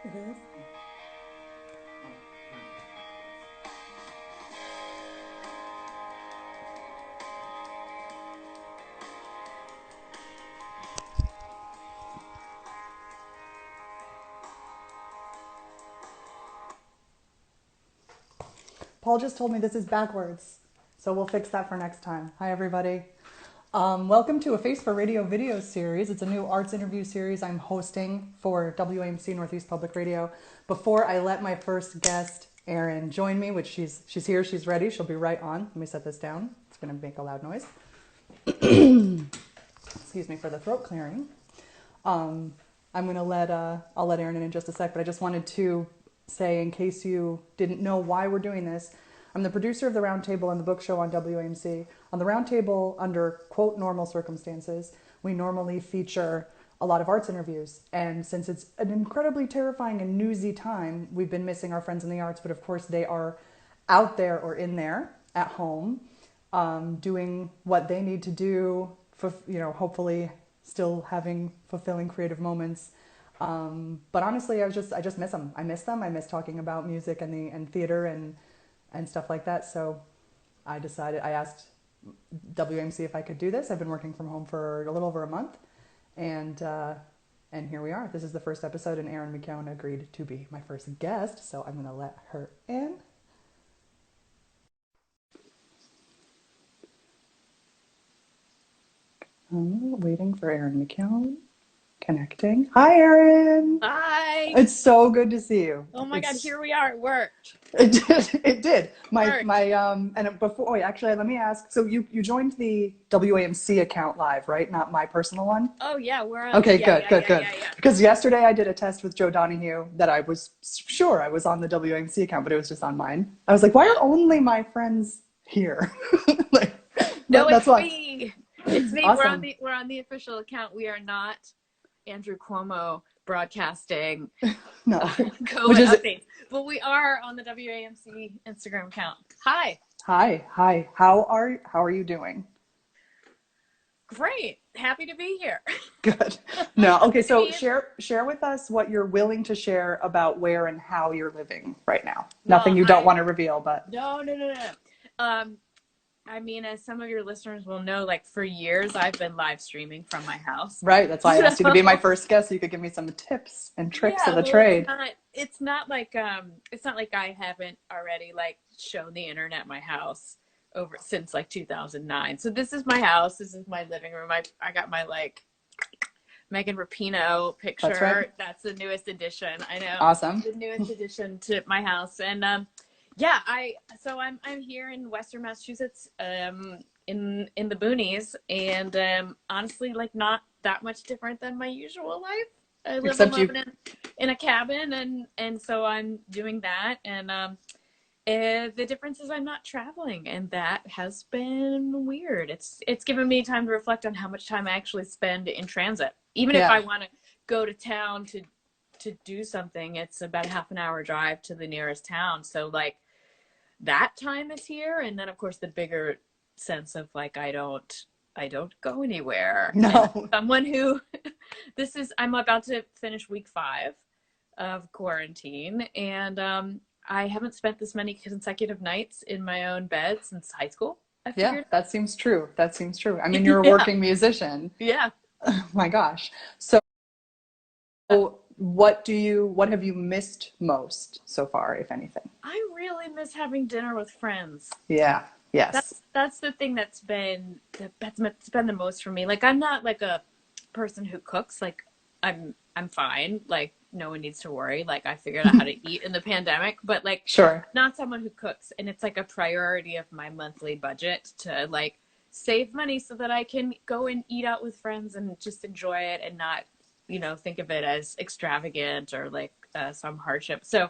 It is. Paul just told me this is backwards, so we'll fix that for next time. Hi, everybody. Welcome to A Face for Radio video series. It's a new arts interview series I'm hosting for WAMC Northeast Public Radio. Before I let my first guest, Erin, join me, which she's here, she's ready, she'll be right on. Let me set this down. It's going to make a loud noise. Excuse me for the throat clearing. I'm going to I'll let Erin in just a sec, but I just wanted to say, in case you didn't know why we're doing this, I'm the producer of the Roundtable and the book show on WAMC. On the Roundtable, under, quote, normal circumstances, we normally feature a lot of arts interviews. And since it's an incredibly terrifying and newsy time, we've been missing our friends in the arts, but of course they are out there or in there at home, doing what they need to do, for, hopefully still having fulfilling creative moments. But honestly, I just miss them. I miss them. I miss talking about music and theater and stuff like that. So I asked WMC if I could do this. I've been working from home for a little over a month, and here we are. This is the first episode, and Erin McKeown agreed to be my first guest, so I'm going to let her in. I'm waiting for Erin McKeown. Connecting. Hi, Erin. Hi. It's so good to see you. Oh my God, here we are. It worked. It did. It did. And before, wait, actually, let me ask. So you joined the WAMC account live, right? Not my personal one? Oh yeah, we're on. Okay, yeah, good. Yeah. Because yesterday I did a test with Joe Donahue that I was sure I was on the WAMC account, but it was just on mine. I was like, why are only my friends here? No, that's it's me. It's me. Awesome. We're on the official account. We are not Andrew Cuomo broadcasting No. COVID updates, but we are on the WAMC Instagram account. Hi. How are you doing? Great. Happy to be here. Good. No. Okay. So share with us what you're willing to share about where and how you're living right now. Nothing you don't want to reveal, but no. I mean, as some of your listeners will know, like for years, I've been live streaming from my house. Right. That's why I asked you to be my first guest, so you could give me some tips and tricks of the trade. It's not like I haven't already like shown the internet my house since like 2009. So this is my house. This is my living room. I got my like Megan Rapinoe picture. That's right. That's the newest addition. I know. Awesome. The newest addition to my house. And yeah, I'm here in Western Massachusetts, in the boonies, and honestly, like not that much different than my usual life. I live alone in a cabin, and so I'm doing that, and the difference is I'm not traveling, and that has been weird. It's given me time to reflect on how much time I actually spend in transit. Even if I want to go to town to do something, it's about a half an hour drive to the nearest town. So like that time is here. And then of course the bigger sense of like, I don't go anywhere. No. And someone who I'm about to finish week 5 of quarantine. And, I haven't spent this many consecutive nights in my own bed since high school. Yeah, that seems true. I mean, you're a working musician. Yeah. Oh my gosh. So what have you missed most so far, if anything? I really miss having dinner with friends. Yeah. Yes. That's the thing that's been the most for me. Like I'm not like a person who cooks. Like I'm fine. Like no one needs to worry. Like I figured out how to eat in the pandemic, but like sure, not someone who cooks. And it's like a priority of my monthly budget to like save money so that I can go and eat out with friends and just enjoy it and not, think of it as extravagant or like some hardship. So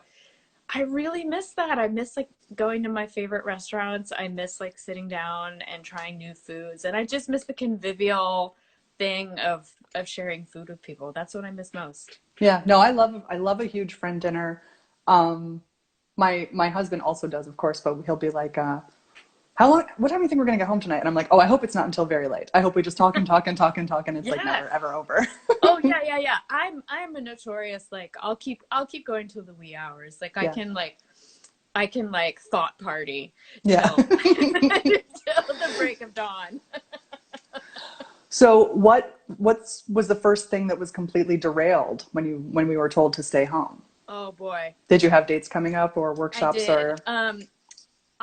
I really miss that. I miss like going to my favorite restaurants. I miss like sitting down and trying new foods. And I just miss the convivial thing of sharing food with people. That's what I miss most. Yeah, no, I love a huge friend dinner. My husband also does, of course, but he'll be like, what time do you think we're going to get home tonight? And I'm like, oh, I hope it's not until very late. I hope we just talk and talk and talk and talk, and it's like never ever over. Oh yeah. I'm a notorious, like, I'll keep going till the wee hours. Like I can thought party till, till the break of dawn. So what was the first thing that was completely derailed when we were told to stay home? Oh boy. Did you have dates coming up or workshops or?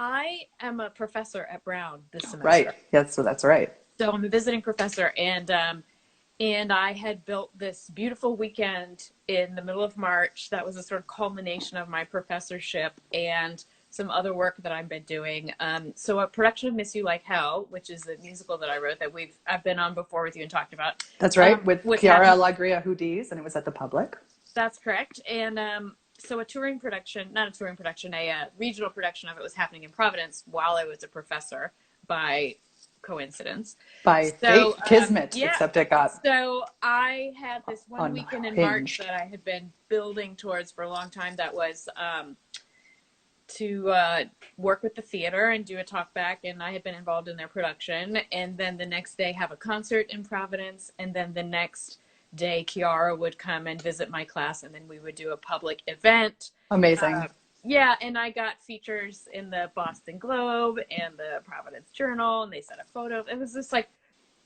I am a professor at Brown this semester. Right. Yes, so that's right. So I'm a visiting professor, and I had built this beautiful weekend in the middle of March that was a sort of culmination of my professorship and some other work that I've been doing. So a production of Miss You Like Hell, which is a musical that I wrote that I've been on before with you and talked about. That's right, with Chiara Alagria Houdis, and it was at the Public. That's correct. And so a regional production of it was happening in Providence while I was a professor by coincidence. By fate, kismet, except it got. So I had this one weekend in March that I had been building towards for a long time that was to work with the theater and do a talk back, and I had been involved in their production, and then the next day have a concert in Providence, and then the next day Chiara would come and visit my class, and then we would do a public event. Amazing. And I got features in the Boston Globe and the Providence Journal, and they sent a photo. It was this like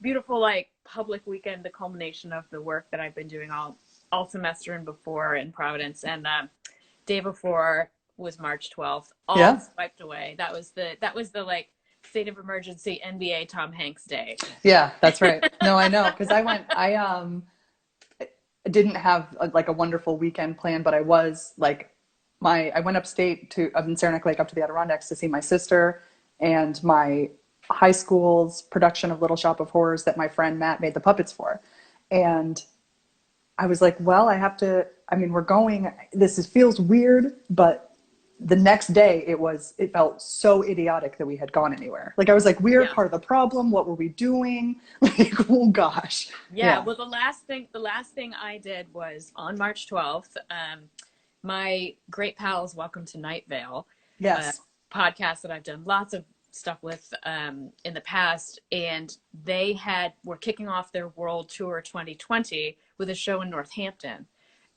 beautiful like public weekend, the culmination of the work that I've been doing all semester and before in Providence. And day before was March 12th, all swiped away. That was the like state of emergency NBA Tom Hanks day. Yeah, that's right. No, I know, because I didn't have a wonderful weekend plan, but I was like, I went upstate in Saranac Lake up to the Adirondacks to see my sister and my high school's production of Little Shop of Horrors that my friend Matt made the puppets for. And I was like, well, we're going, feels weird, but the next day it felt so idiotic that we had gone anywhere. Like I was like, we're part of the problem. What were we doing? Like, oh gosh. Yeah. Well, the last thing I did was on March 12th, my great pals, Welcome to Night Vale. Yes. Podcast that I've done lots of stuff with in the past. And they were kicking off their World Tour 2020 with a show in Northampton.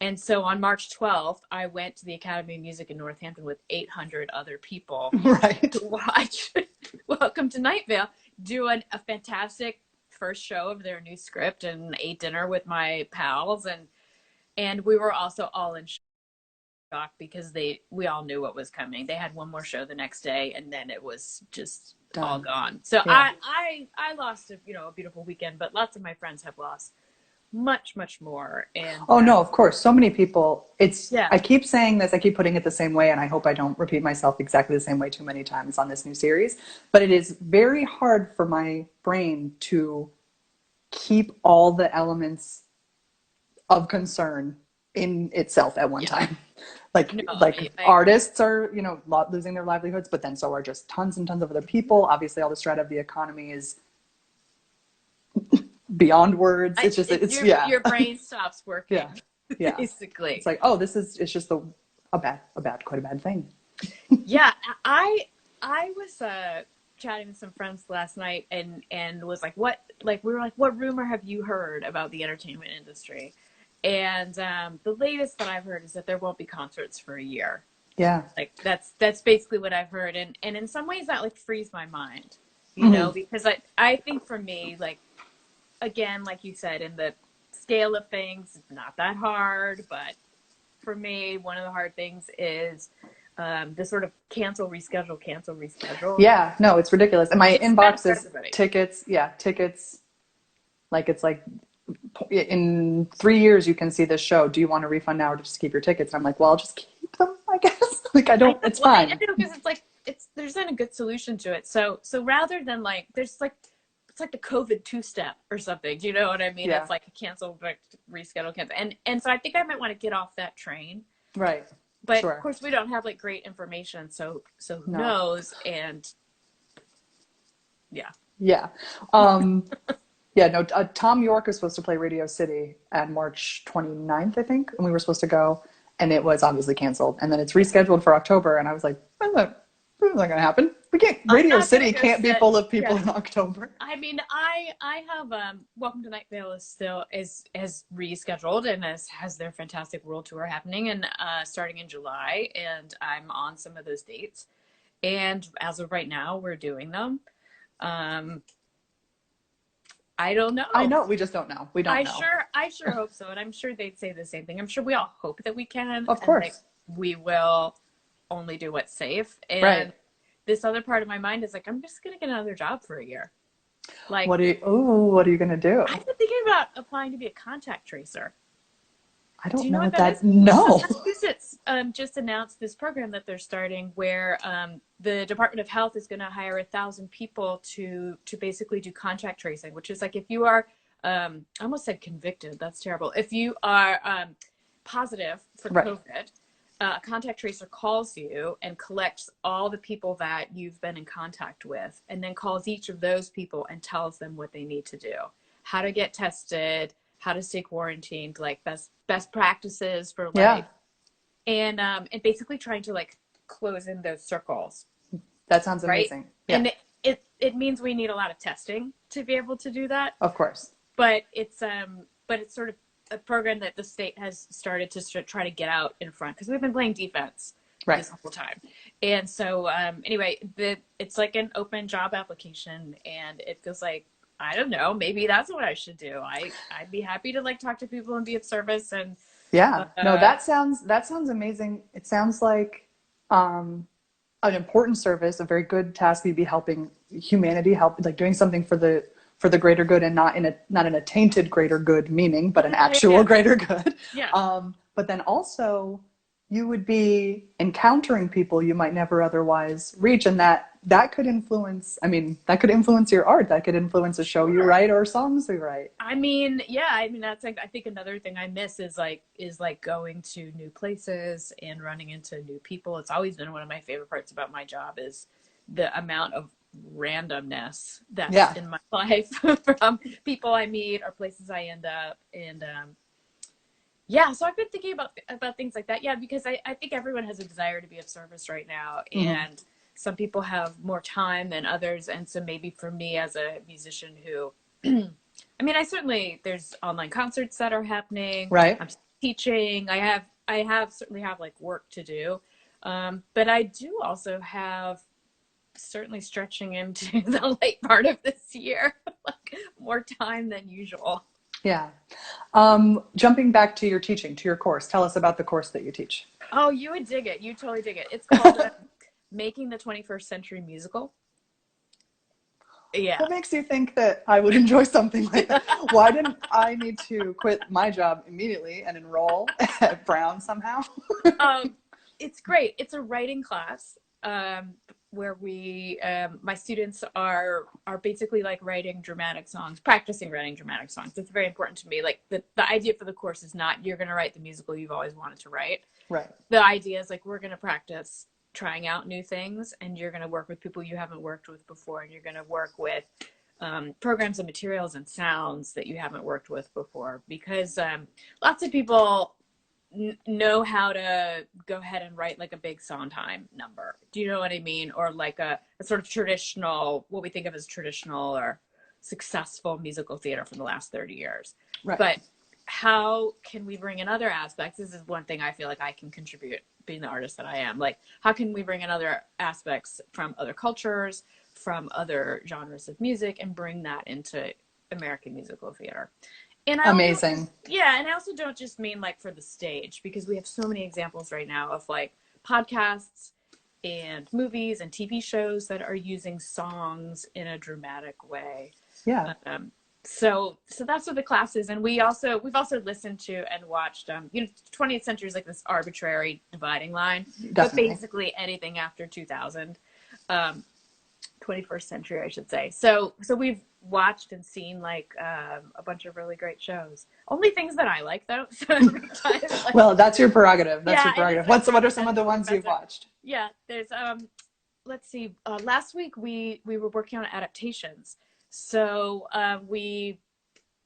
And so on March 12th, I went to the Academy of Music in Northampton with 800 other people to watch Welcome to Night Vale do a fantastic first show of their new script, and ate dinner with my pals. And we were also all in shock because we all knew what was coming. They had one more show the next day, and then it was just all gone. So I lost a beautiful weekend, but lots of my friends have lost much more. And no, of course, so many people. I keep saying this, I keep putting it the same way, and I hope I don't repeat myself exactly the same way too many times on this new series, but it is very hard for my brain to keep all the elements of concern in itself at one time. Artists are losing their livelihoods, but then so are just tons and tons of other people. Obviously all the strata of the economy is beyond words. Your brain stops working. Yeah. Basically. It's like, it's just quite a bad thing. Yeah. I was chatting with some friends last night and was like, what rumor have you heard about the entertainment industry? And the latest that I've heard is that there won't be concerts for a year. Yeah. Like that's basically what I've heard. And in some ways that like frees my mind, because I think for me, like, again, like you said, in the scale of things, it's not that hard. But for me, one of the hard things is the sort of cancel, reschedule. Yeah, no, it's ridiculous. And my inbox is tickets. Yeah, tickets. Like, it's like, in 3 years, you can see this show. Do you want a refund now or just keep your tickets? And I'm like, well, I'll just keep them, I guess. Like, it's fine. I do, because it's like, there's not a good solution to it. So rather than like, it's like the COVID 2-step or something. Do you know what I mean? Yeah. It's like a cancel, reschedule, cancel. And so I think I might want to get off that train. Right. But of course we don't have like great information. So who knows? And yeah. Yeah. Tom York was supposed to play Radio City on March 29th, I think. And we were supposed to go, and it was obviously canceled. And then it's rescheduled for October. And I was like, It's not gonna happen. We can't. I'm Radio not City gonna go can't be sit- full of people yeah. in October. I mean, I have Welcome to Night Vale is rescheduled and has their fantastic world tour happening and starting in July, and I'm on some of those dates. And as of right now, we're doing them. I don't know. I know. We just don't know. We don't know. I sure hope so, and I'm sure they'd say the same thing. I'm sure we all hope that we can. Of course. And we will only do what's safe. And Right. this other part of my mind is like, I'm just gonna get another job for a year. Like, what are you gonna do? I've been thinking about applying to be a contact tracer. I don't Do you know know what what that that. is? No. Massachusetts just announced this program that they're starting where the Department of Health is going to hire 1,000 people to basically do contact tracing, which is like if you are, I almost said convicted, that's terrible. If you are positive for Right. COVID, a contact tracer calls you and collects all the people that you've been in contact with and then calls each of those people and tells them what they need to do, how to get tested, how to stay quarantined, like best practices for life, and basically trying to like close in those circles. That sounds amazing. Yeah. And it means we need a lot of testing to be able to do that. Of course. But it's sort of a program that the state has started to try to get out in front because we've been playing defense this whole time. And so anyway, it's like an open job application, and it feels like, I don't know, maybe that's what I should do. I'd be happy to like talk to people and be of service. And yeah, no, that sounds amazing. It sounds like an important service, a very good task. You'd be helping humanity, like doing something for the greater good, and not in a tainted greater good meaning, but an actual greater good. Yeah. But then also you would be encountering people you might never otherwise reach, and that could influence, that could influence your art. That could influence a show you write or songs you write. That's like, I think another thing I miss is going to new places and running into new people. It's always been one of my favorite parts about my job is the amount of randomness that's in my life from people I meet or places I end up. And so I've been thinking about things like that. Yeah, because I think everyone has a desire to be of service right now. Mm-hmm. And some people have more time than others. And so maybe for me as a musician who, there's online concerts that are happening. Right. I'm teaching. I certainly have like work to do. But I do also have certainly stretching into the late part of this year, like more time than usual. Yeah. Jumping back to your teaching, to your course, tell us about the course that you teach. Oh, you would dig it. You totally dig it. It's called Making the 21st Century Musical. Yeah. What makes you think that I would enjoy something like that? Why didn't I need to quit my job immediately and enroll at Brown somehow? It's great. It's a writing class where my students are basically like writing dramatic songs, practicing writing dramatic songs. It's very important to me. Like the idea for the course is not you're going to write the musical you've always wanted to write. Right. The idea is like we're going to practice trying out new things, and you're going to work with people you haven't worked with before, and you're going to work with programs and materials and sounds that you haven't worked with before, because lots of people know how to go ahead and write like a big Sondheim number. Do you know what I mean? Or like a sort of traditional, what we think of as traditional or successful musical theater from the last 30 years. Right. But how can we bring in other aspects? This is one thing I feel like I can contribute, being the artist that I am. Like, how can we bring in other aspects from other cultures, from other genres of music, and bring that into American musical theater? And amazing. And I also don't just mean like for the stage, because we have so many examples right now of like podcasts and movies and TV shows that are using songs in a dramatic way. Yeah. So that's what the class is. And we've also listened to and watched, 20th century is like this arbitrary dividing line, Definitely. but basically anything after 2000, 21st century, I should say. So we've watched and seen like a bunch of really great shows. Only things that I like, though. So every time, like, well, that's your prerogative. That's your prerogative. Like, what are some of the ones you've watched? Yeah, there's let's see. Last week we were working on Adaptations. So we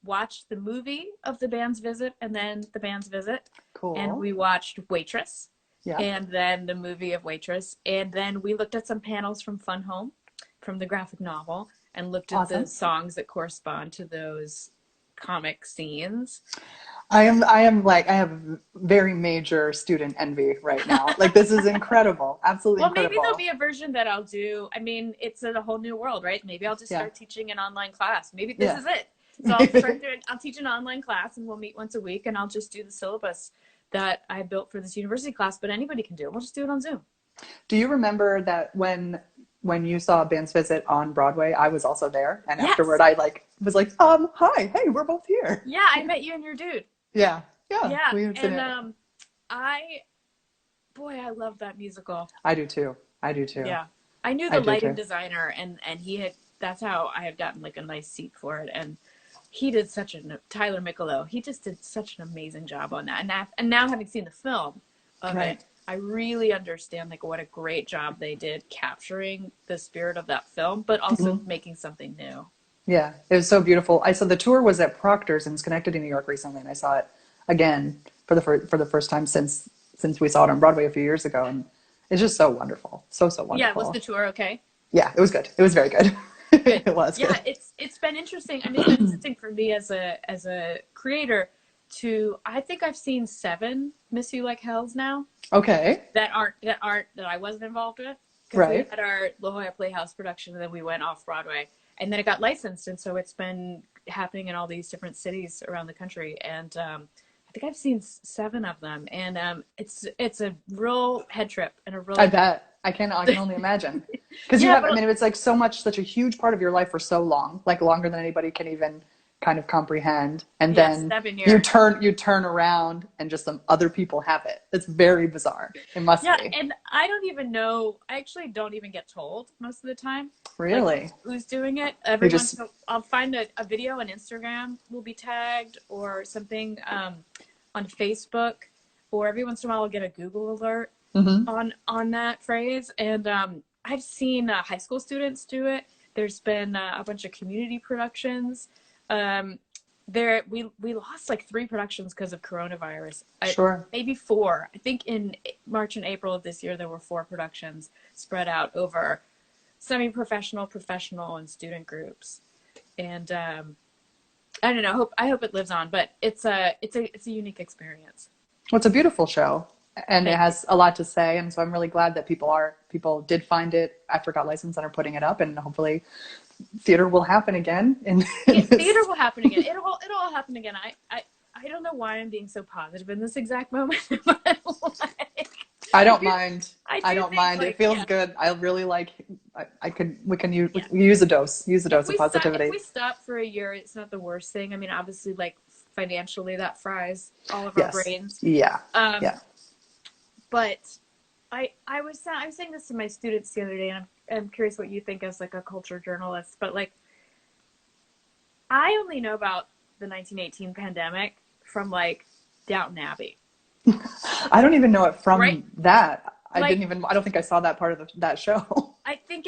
watched the movie of The Band's Visit and then The Band's Visit. Cool. And we watched Waitress. Yeah. and then the movie of Waitress. And then we looked at some panels from Fun Home, from the graphic novel, and looked at Awesome. the songs that correspond to those comic scenes. I am like, I have very major student envy right now. Like, this is incredible. Absolutely Well, maybe there'll incredible. be a version that I'll do. I mean, it's a whole new world, right? Maybe I'll just Yeah. start teaching an online class. Maybe this Yeah. is it. So I'll teach an online class, and we'll meet once a week, and I'll just do the syllabus that I built for this university class, but anybody can do it. We'll just do it on Zoom. Do you remember that when you saw Band's Visit on Broadway, I was also there, and Yes. afterward I like was like, hi, hey, we're both here. Yeah, I met you and your dude. Yeah. Yeah, We had seen it. and I love that musical. I do too. Yeah, I knew I the do lighting too. designer, and he had. That's how I had gotten like a nice seat for it, and he did Tyler Michelot. He just did such an amazing job on that, and now having seen the film of Right. it, I really understand like what a great job they did capturing the spirit of that film, but also making something new. Yeah, it was so beautiful. I saw the tour was at Proctor's in Schenectady, New York recently, and I saw it again for the first time since we saw it on Broadway a few years ago, and it's just so wonderful, so wonderful. Yeah, was the tour okay? Yeah, it was good. It was very good. Good. It was. Yeah, good. it's been interesting. I mean, it's been interesting for me as a creator to. I think I've seen 7 Miss You Like Hells now Okay. that I wasn't involved with. 'Cause Right. we had our La Jolla Playhouse production, and then we went off Broadway, and then it got licensed, and so it's been happening in all these different cities around the country, and I think I've seen 7 of them, and it's a real head trip and a real. I bet. I can only imagine. Because Yeah, I mean, it's like such a huge part of your life for so long, like longer than anybody can even kind of comprehend. And Yeah, then 7 years. you turn around and just some other people have it. It's very bizarre. It must Yeah, be. and I don't even know. I actually don't even get told most of the time. Really? Like, who's doing it? I'll find a video on Instagram will be tagged or something on Facebook, or every once in a while I'll get a Google alert on that phrase. And I've seen high school students do it. There's been a bunch of community productions. We lost like 3 productions because of coronavirus. Sure. Maybe 4. I think in March and April of this year there were 4 productions spread out over semi-professional, professional, and student groups. And I don't know. I hope it lives on, but it's a unique experience. Well, it's a beautiful show, and Thank it has a lot to say. And so I'm really glad that people did find it after it got licensed and are putting it up, and hopefully theater will happen again. Theater will happen again. It'll all happen again. I don't know why I'm being so positive in this exact moment, but like, I don't mind. I don't mind. Like, it feels good. I really like. We can use a dose. Use a dose of positivity. If we stop for a year, it's not the worst thing. I mean, obviously, like financially, that fries all of our brains. Yeah. But I was saying this to my students the other day, and I'm curious what you think as like a culture journalist. But like, I only know about the 1918 pandemic from like Downton Abbey. I don't even know it from that. I don't think I saw that part of that show. I think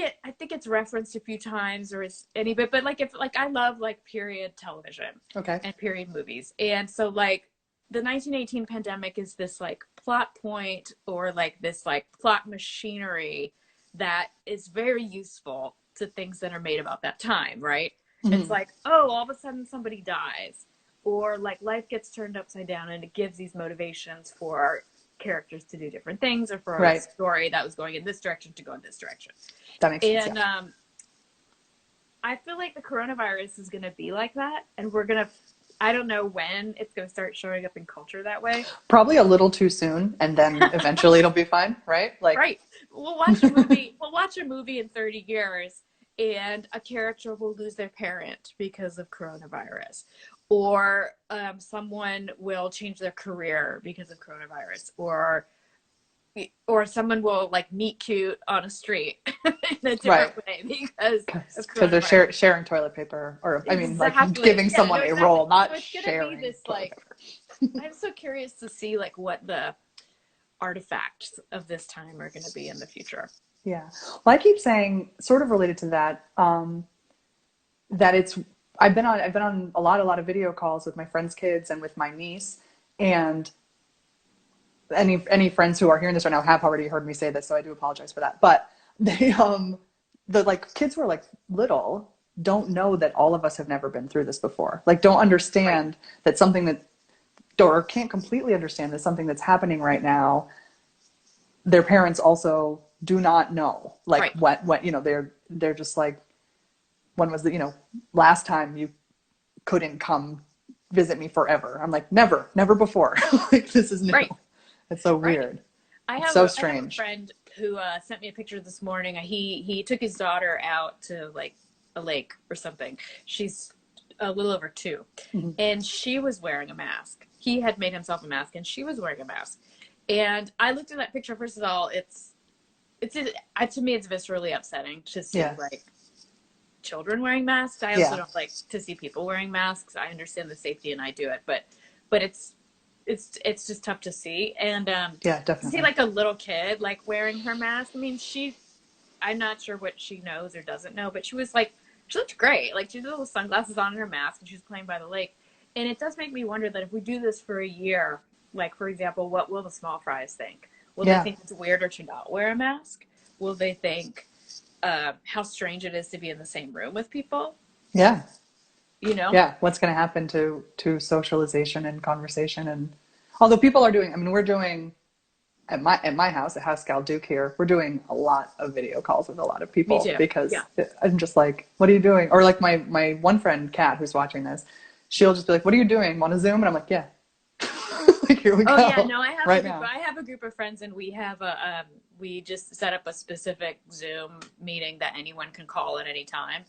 it's referenced a few times, or is any bit, but like I love like period television. Okay. And period movies. And so like the 1918 pandemic is this like plot point, or like this like plot machinery that is very useful to things that are made about that time, right? It's like, oh, all of a sudden somebody dies, or like life gets turned upside down, and it gives these motivations for characters to do different things, or for a story that was going in this direction to go in this direction. That makes sense. And I feel like the coronavirus is going to be like that, and I don't know when it's going to start showing up in culture that way. Probably a little too soon, and then eventually it'll be fine, right? Like, right. We'll watch a movie. We'll watch a movie in 30 years, and a character will lose their parent because of coronavirus, or someone will change their career because of coronavirus, or someone will like meet cute on a street in a different way because they're sharing toilet paper, or I mean, like giving someone a role, not sharing. This, like, I'm so curious to see like what the artifacts of this time are going to be in the future. Yeah. Well, I keep saying, sort of related to that, that I've been on a lot of video calls with my friends' kids and with my niece, and any friends who are hearing this right now have already heard me say this, so I do apologize for that. But they the like kids who are like little don't know that all of us have never been through this before. Like don't understand that something that, or can't completely understand that something that's happening right now, their parents also do not know. Like what you know, they're just like, when was the, you know, last time you couldn't come visit me forever? I'm like, never before. Like this is new. Right. It's so weird. It's so strange. I have a friend who sent me a picture this morning. He took his daughter out to like a lake or something. She's a little over 2, and she was wearing a mask. He had made himself a mask, and she was wearing a mask. And I looked at that picture. First of all, to me, it's viscerally upsetting to see like children wearing masks. I also don't like to see people wearing masks. I understand the safety, and I do it, but it's just tough to see. And definitely. To see like a little kid like wearing her mask. I mean, I'm not sure what she knows or doesn't know, but she looked great. Like she had little sunglasses on and her mask, and she was playing by the lake. And it does make me wonder that if we do this for a year, like for example, what will the small fries think? Will they think it's weirder to not wear a mask? Will they think how strange it is to be in the same room with people? Yeah. You know? Yeah. What's going to happen to socialization and conversation? And although people are doing, I mean, we're doing at my house, at House LaDuke here, we're doing a lot of video calls with a lot of people. Me too. Because I'm just like, what are you doing? Or like my one friend, Kat, who's watching this, she'll just be like, what are you doing? Want to Zoom? And I'm like, yeah. Like, here we go. Oh yeah, no, I have a group of friends, and we have we just set up a specific Zoom meeting that anyone can call at any time.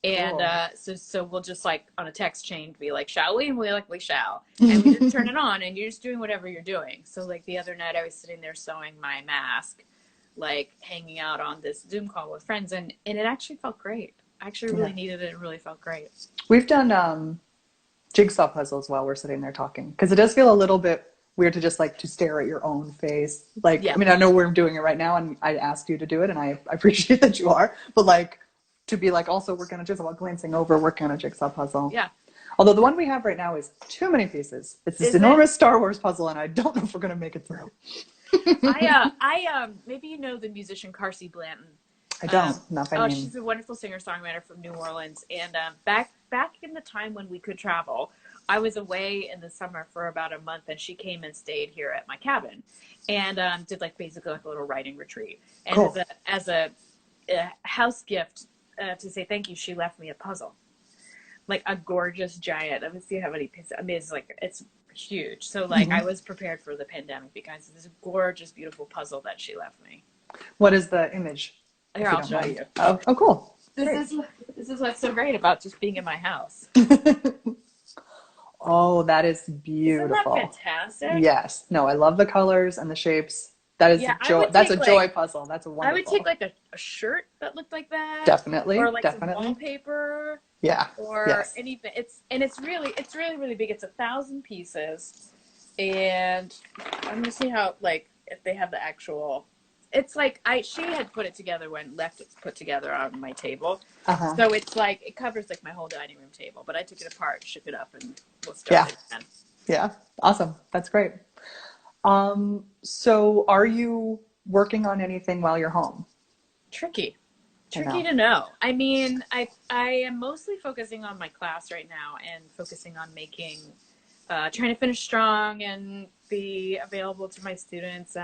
And so we'll just like on a text chain be like, shall we? And we're like, we shall. And we just turn it on, and you're just doing whatever you're doing. So like the other night I was sitting there sewing my mask, like hanging out on this Zoom call with friends, and it actually felt great. I actually really needed it. It really felt great. We've done Jigsaw Puzzles while we're sitting there talking, because it does feel a little bit weird to just like to stare at your own face. Like, I mean, I know we're doing it right now, and I asked you to do it, and I appreciate that you are, but like to be like also working on a jigsaw, glancing over, working on a jigsaw puzzle. Yeah. Although the one we have right now is too many pieces. It's this enormous Star Wars puzzle, and I don't know if we're going to make it through. Maybe you know the musician Carsey Blanton. I don't. Not by name. She's a wonderful singer-songwriter from New Orleans. And back in the time when we could travel, I was away in the summer for about a month, and she came and stayed here at my cabin, and did like basically like a little writing retreat. And cool. as a house gift to say thank you, she left me a puzzle, like a gorgeous giant. Let me see how many pieces. I mean, it's huge. So like I was prepared for the pandemic because it's a gorgeous, beautiful puzzle that she left me. What is the image? Here, I'll show you. Oh, cool. This is what's so great about just being in my house. Oh, that is beautiful. Isn't that fantastic? Yes. No, I love the colors and the shapes. That is joy. That's a joy puzzle. That's a wonderful. I would take like a shirt that looked like that. Definitely. Or like some wallpaper. Yeah. Or anything. It's really big. It's 1,000 pieces, and I'm gonna see how like if they have the actual. It's like she had put it together when left it put together on my table. So it's like it covers like my whole dining room table. But I took it apart, shook it up, and we'll start it again. Yeah. Awesome. That's great. So are you working on anything while you're home? Tricky to know. I mean, I am mostly focusing on my class right now and focusing on making, trying to finish strong and be available to my students.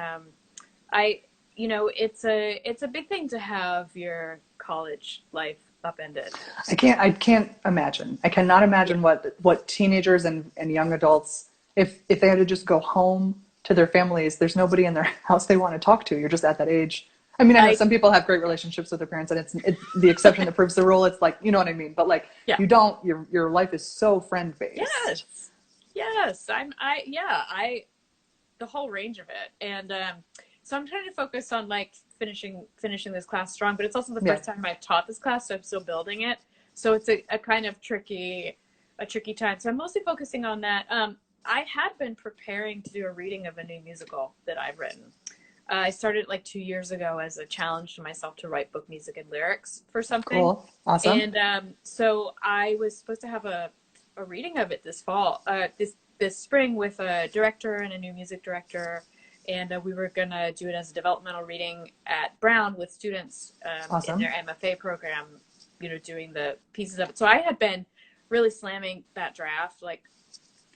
It's a big thing to have your college life upended. I can't imagine. I cannot imagine what teenagers and young adults, if they had to just go home to their families, there's nobody in their house they want to talk to. You're just at that age. I mean, I know some people have great relationships with their parents, and it's the exception that proves the rule. It's like, you know what I mean? But like, you don't, your life is so friend-based. Yes. The whole range of it. And, so I'm trying to focus on like finishing this class strong, but it's also the first time I've taught this class, so I'm still building it. So it's a kind of tricky time. So I'm mostly focusing on that. I had been preparing to do a reading of a new musical that I've written. I started like 2 years ago as a challenge to myself to write book music and lyrics for something. Cool. Awesome. And so I was supposed to have a reading of it this fall, this spring with a director and a new music director. and we were gonna do it as a developmental reading at Brown with students Awesome. in their MFA program, doing the pieces of it. So I had been really slamming that draft, like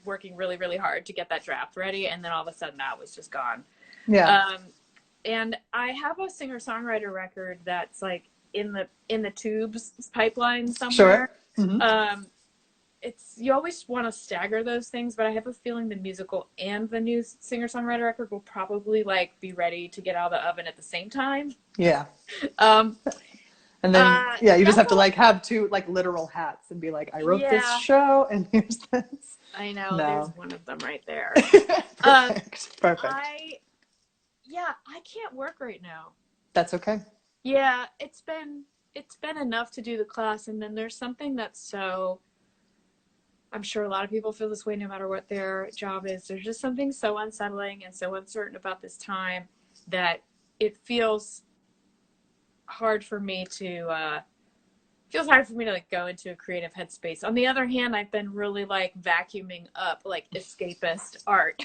working really, really hard to get that draft ready, and then all of a sudden that was just gone. Yeah. And I have a singer-songwriter record that's like in the tubes pipeline somewhere. Sure. Mm-hmm. You always want to stagger those things, but I have a feeling the musical and the new singer-songwriter record will probably like be ready to get out of the oven at the same time. Yeah. And then, you just have to like have two like literal hats and be like, I wrote this show and here's this. I know. There's one of them right there. Perfect. I can't work right now. That's okay. Yeah, it's been enough to do the class, and then there's something that's so, I'm sure a lot of people feel this way no matter what their job is. There's just something so unsettling and so uncertain about this time that it feels hard for me to like go into a creative headspace. On the other hand, I've been really like vacuuming up like escapist art.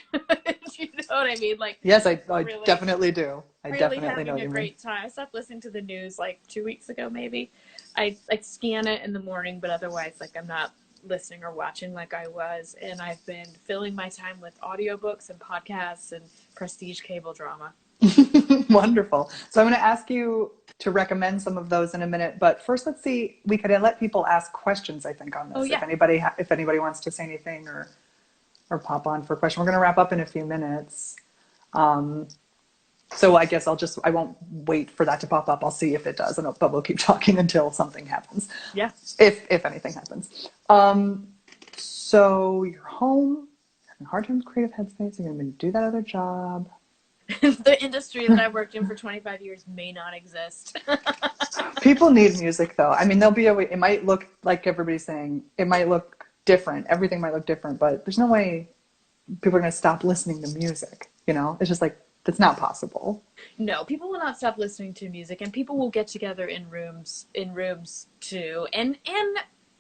You know what I mean? Like, yes, I really, definitely do. I really definitely having know what a you great mean. time. I stopped listening to the news like 2 weeks ago, maybe. I like scan it in the morning, but otherwise, like, I'm not listening or watching like I was. And I've been filling my time with audiobooks and podcasts and prestige cable drama. Wonderful. So I'm going to ask you to recommend some of those in a minute, but first let's see, we could let people ask questions, I think, on this. Oh, yeah. If anybody wants to say anything or pop on for a question. We're going to wrap up in a few minutes. So I guess I won't wait for that to pop up. I'll see if it does, but we'll keep talking until something happens. Yeah. If anything happens. So you're home, having a hard time with creative headspace, you're going to do that other job. The industry that I've worked in for 25 years may not exist. People need music, though. I mean, there'll be a way. It might look like everybody's saying. It might look different. Everything might look different, but there's no way people are going to stop listening to music. It's just like, that's not possible. No, people will not stop listening to music, and people will get together in rooms too. And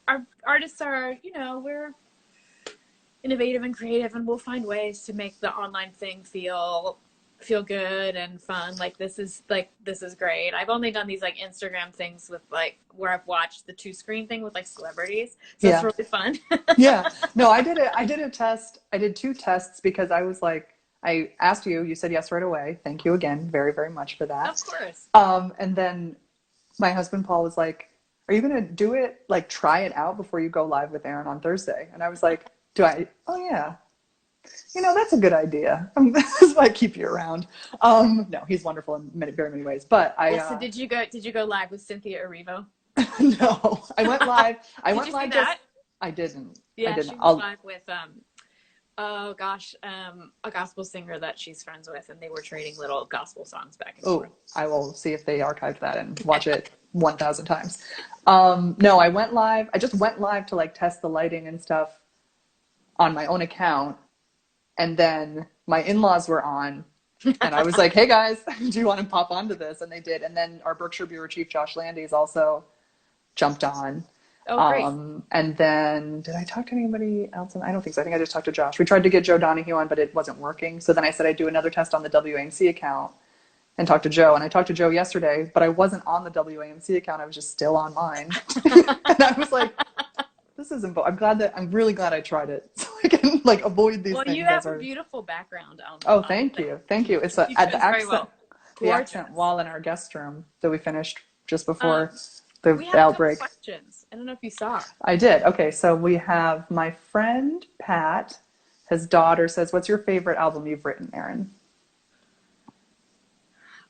our artists are, we're innovative and creative, and we'll find ways to make the online thing feel good and fun. Like this is great. I've only done these like Instagram things with like where I've watched the 2-screen thing with like celebrities. So it's really fun. Yeah. No, I did a test. I did 2 tests because I was like, I asked you said yes right away. Thank you again very, very much for that. Of course. And then my husband Paul was like, are you going to do it, like try it out before you go live with Erin on Thursday? And I was like, oh yeah. That's a good idea. This is why I keep you around. No, he's wonderful in very many ways. But so did you go live with Cynthia Erivo? No, I went live. Did you see that? I didn't. Yeah, I didn't. she was live with a gospel singer that she's friends with, and they were trading little gospel songs back and forth. I will see if they archived that and watch it 1,000 times. No, I went live. I just went live to like test the lighting and stuff on my own account. And then my in-laws were on, and I was like, hey guys, do you want to pop onto this? And they did. And then our Berkshire Bureau Chief, Josh Landis, also jumped on. Oh, great. And then did I talk to anybody else? I don't think so. I think I just talked to Josh. We tried to get Joe Donahue on, but it wasn't working. So then I said I'd do another test on the WAMC account and talk to Joe. And I talked to Joe yesterday, but I wasn't on the WAMC account. I was just still on mine. And I was like, this isn't, I'm really glad I tried it. So I can like avoid these things. Well, you have a beautiful background. Thank you. Thank you. It's at the accent wall in our guest room that we finished just before the outbreak. Questions. I don't know if you saw. I did. Okay. So we have my friend, Pat, his daughter says, what's your favorite album you've written, Erin?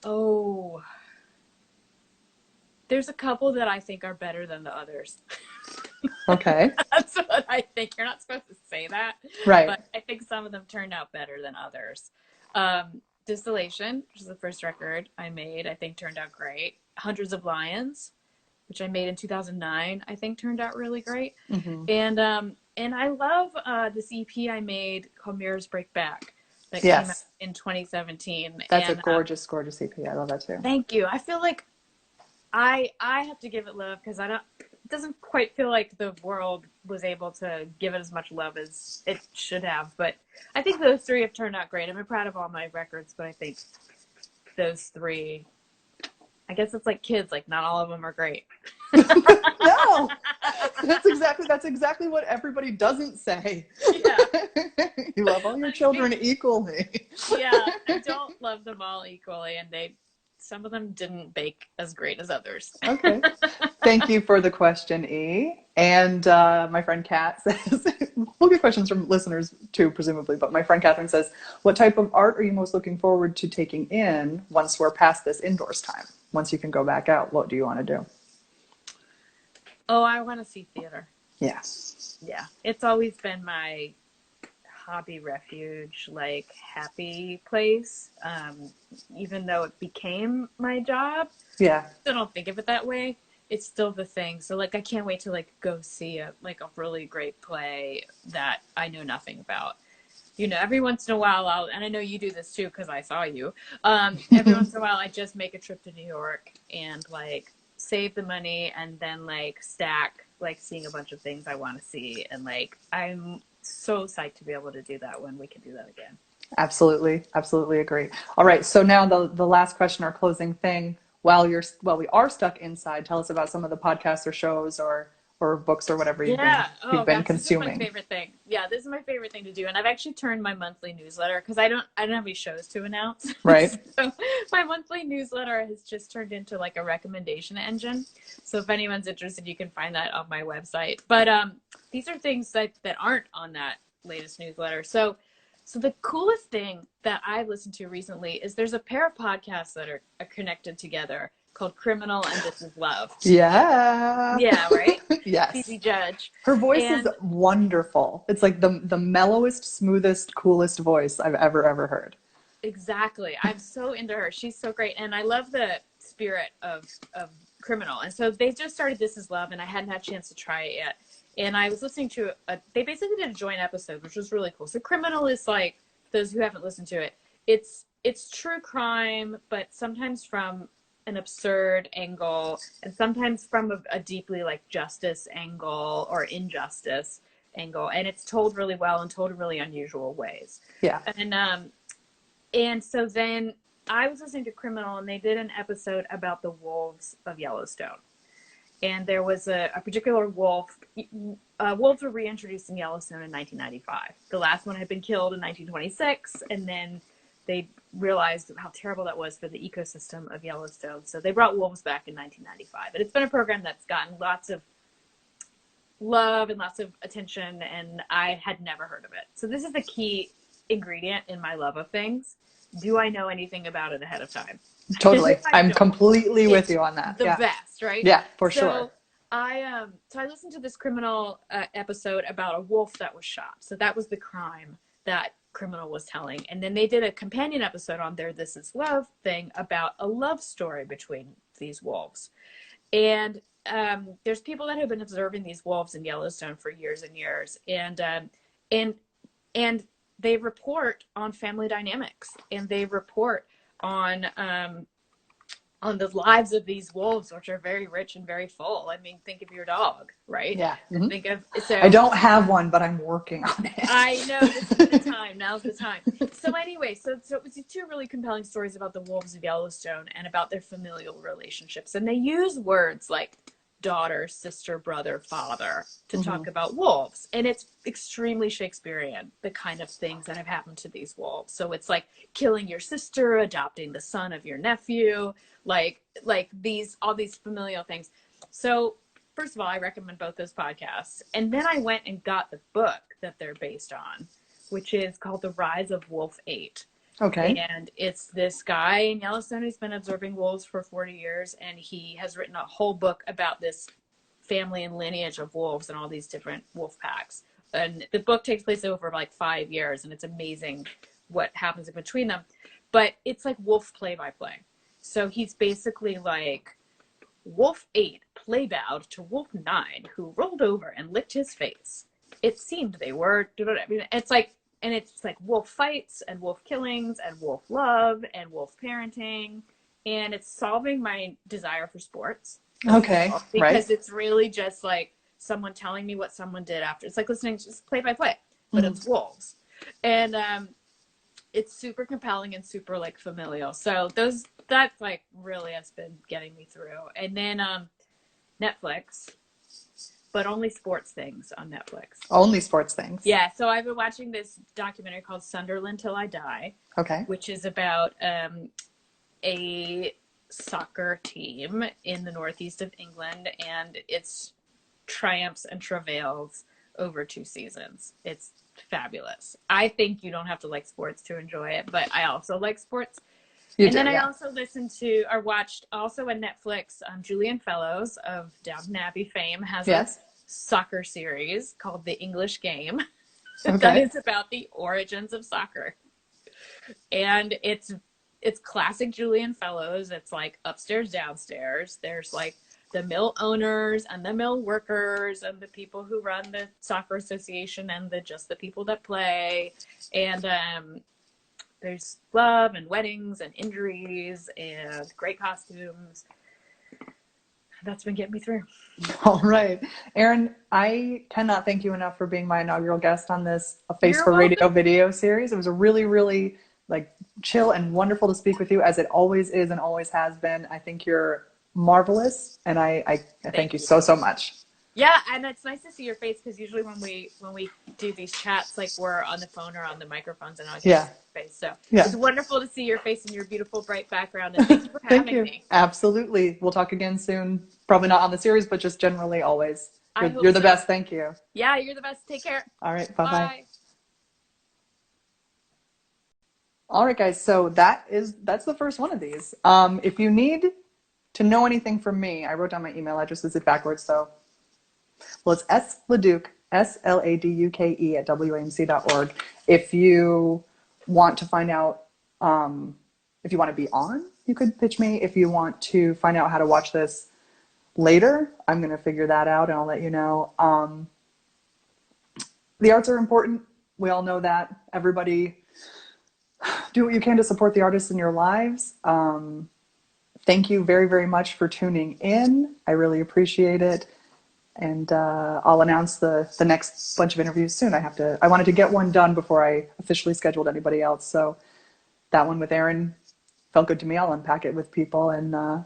Oh, there's a couple that I think are better than the others. Okay. That's what I think. You're not supposed to say that. Right. But I think some of them turned out better than others. Distillation, which is the first record I made, I think turned out great. Hundreds of Lions, which I made in 2009, I think turned out really great. Mm-hmm. And I love this EP I made called Mirrors Break Back that came out in 2017. That's a gorgeous, gorgeous EP. I love that too. Thank you. I feel like I have to give it love because doesn't quite feel like the world was able to give it as much love as it should have. But I think those three have turned out great. I'm proud of all my records, but I think those three, I guess it's like kids, like not all of them are great. No, that's exactly what everybody doesn't say. Yeah. You love all your children equally. Yeah, I don't love them all equally, and some of them didn't bake as great as others. Okay. Thank you for the question, E. And my friend Kat says, we'll get questions from listeners too, presumably, but my friend Catherine says, what type of art are you most looking forward to taking in once we're past this indoors time? Once you can go back out, what do you want to do? Oh, I want to see theater. Yeah. Yeah. It's always been my hobby refuge, like happy place. Even though it became my job. Yeah. I don't think of it that way. It's still the thing. So like I can't wait to like go see a really great play that I know nothing about. You know, every once in a while and I know you do this too because I saw you. Every once in a while I just make a trip to New York and like save the money and then like stack like seeing a bunch of things I want to see, and like I'm so psyched to be able to do that when we can do that again. Absolutely agree. All right, so now the last question, our closing thing. While we are stuck inside, tell us about some of the podcasts or shows or books or whatever you've been consuming. This is my favorite thing. Yeah, this is my favorite thing to do, and I've actually turned my monthly newsletter because I don't have any shows to announce. Right. So my monthly newsletter has just turned into like a recommendation engine. So if anyone's interested, you can find that on my website. But these are things that aren't on that latest newsletter. So the coolest thing that I've listened to recently is there's a pair of podcasts that are connected together called Criminal and This Is Love. Yeah. Yeah, right? Yes. Phoebe Judge. Her voice is wonderful. It's like the mellowest, smoothest, coolest voice I've ever heard. Exactly. I'm so into her. She's so great. And I love the spirit of Criminal. And so they just started This Is Love, and I hadn't had a chance to try it yet. And I was listening to they basically did a joint episode, which was really cool. So Criminal is like, those who haven't listened to it, it's true crime, but sometimes from an absurd angle, and sometimes from a deeply like justice angle or injustice angle. And it's told really well and told in really unusual ways. Yeah. And so then I was listening to Criminal, and they did an episode about the wolves of Yellowstone. And there was a particular wolf. Wolves were reintroduced in Yellowstone in 1995. The last one had been killed in 1926, and then they realized how terrible that was for the ecosystem of Yellowstone. So they brought wolves back in 1995. And it's been a program that's gotten lots of love and lots of attention, and I had never heard of it. So this is the key ingredient in my love of things. Do I know anything about it ahead of time? Totally. I'm completely with you on that. The best, right? Yeah, for sure. I listened to this Criminal episode about a wolf that was shot. So that was the crime that Criminal was telling. And then they did a companion episode on their This Is Love thing about a love story between these wolves. And there's people that have been observing these wolves in Yellowstone for years and years. And they report on family dynamics, and they report on the lives of these wolves, which are very rich and very full. I mean, think of your dog, right? Yeah. Mm-hmm. So I don't have one, but I'm working on it. I know, this is the time. Now's the time. So anyway, so it was two really compelling stories about the wolves of Yellowstone and about their familial relationships. And they use words like daughter, sister, brother, father to talk about wolves. And it's extremely Shakespearean, the kind of things that have happened to these wolves. So it's like killing your sister, adopting the son of your nephew, like all these familial things. So first of all, I recommend both those podcasts. And then I went and got the book that they're based on, which is called The Rise of Wolf 8. Okay. And it's this guy in Yellowstone who's been observing wolves for 40 years, and he has written a whole book about this family and lineage of wolves and all these different wolf packs. And the book takes place over like 5 years, and it's amazing what happens in between them. But it's like wolf play-by-play. So he's basically like, Wolf 8 play bowed to Wolf 9, who rolled over and licked his face. It seemed they were, it's like, and it's like wolf fights and wolf killings and wolf love and wolf parenting. And it's solving my desire for sports. Okay, because it's really just like someone telling me what someone did after. It's like listening to just play by play, but it's wolves. And it's super compelling and super like familial. So that's like really has been getting me through. And then Netflix, but only sports things on Netflix. Only sports things. Yeah. So I've been watching this documentary called Sunderland Till I Die. Okay. Which is about a soccer team in the northeast of England and its triumphs and travails over 2 seasons. It's fabulous. I think you don't have to like sports to enjoy it, but I also like sports. I also listened to or watched also on Netflix, Julian Fellows of Downton Abbey fame has a soccer series called The English Game that is about the origins of soccer. And it's classic Julian Fellows. It's like upstairs, downstairs. There's like the mill owners and the mill workers and the people who run the soccer association and just the people that play. And there's love and weddings and injuries and great costumes. That's been getting me through. All right. Erin, I cannot thank you enough for being my inaugural guest on this A Face for Radio video series. It was a really, really like chill and wonderful to speak with you, as it always is and always has been. I think you're marvelous, and I thank you so much. Yeah, and it's nice to see your face, because usually when we do these chats, like we're on the phone or on the microphones, and I always see your face. So it's wonderful to see your face and your beautiful bright background. And thank you for having me. Absolutely. We'll talk again soon. Probably not on the series, but just generally always. You're the best. Thank you. Yeah, you're the best. Take care. All right. Bye-bye. All right, guys. So that's the first one of these. If you need to know anything from me, I wrote down my email address. Is it backwards? So, well, it's LaDuke, SLADUKE at WAMC.org. If you want to find out, if you want to be on, you could pitch me. If you want to find out how to watch this later, I'm going to figure that out and I'll let you know. The arts are important. We all know that. Everybody do what you can to support the artists in your lives. Thank you very, very much for tuning in. I really appreciate it. And I'll announce the next bunch of interviews soon. I wanted to get one done before I officially scheduled anybody else. So that one with Erin felt good to me. I'll unpack it with people. And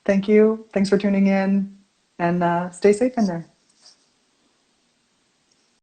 thank you. Thanks for tuning in. And stay safe in there.